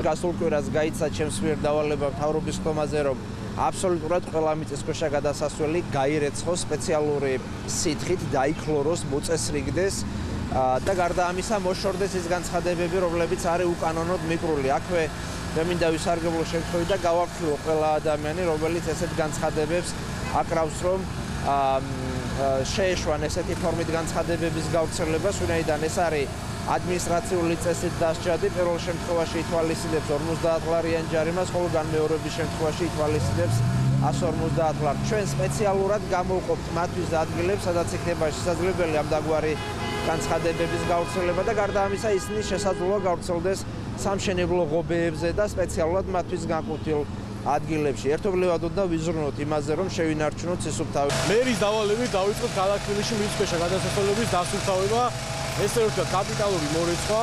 გასულ კვირას გაიცა ჩემს მიერ დავალება მთავრობის ხომაზე, რომ აბსოლუტურად ყველა მიწისქვეშა გადასასვლელი გაირეცხოს სპეციალური სითხით, დაიქლოროს, მოწესრიგდეს და გარდა ამისა მოშორდეს ის განცხადებები, რომლებიც არის უკანონოდ მიკრული. აქვე მე მინდა ვისარგებლო შემთხვევით და გავაფრთხილო ყველა ადამიანი, რომელიც ესეთ განცხადებებს აკრავს, რომ შეეშვან ესეთი ფორმით განცხადებების გავრცელებას, ვინაიდან ეს არის ადმინისტრაციული წესით დასჯადი, პირველ შემთხვევაში ითვალისწინებს 50 ლარიან ჯარიმას, ხოლო განმეორების შემთხვევაში ითვალისწინებს 150 ლარს. ჩვენ სპეციალურად გამოვყოფთ მათთვის ადგილებს, სადაც იქნება შესაძლებელი ამ დაგვარი განცხადებების გავრცელება და გარდა ამისა ისინი შესაძლოა გავრცელდეს სამშენებლო ღობეებზე და სპეციალურად მათთვის განკუთვნილ ადგილებში. ერთობლივად უნდა ვიზრუნოთ იმაზე, რომ შევინარჩუნოთ სისუფთავე. მერის დავალებით დავიწყოთ ქალაქ თბილისში მიწისქვეშა გადასასვლელების დასუფთავება. ესე ვთქვათ, კაპიტალური მორიცხვა,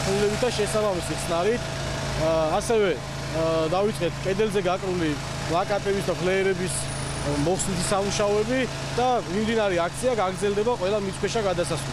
ფულებით და შესაბამისი ხსნარით. ასევე დავიწყეთ კედელზე გაკრული პლაკატების და ფლეერების მოხსნითი სამუშაოები და მიმდინარე აქცია გაგრძელდება ყველა მიწისქვეშა გადასასვლელში.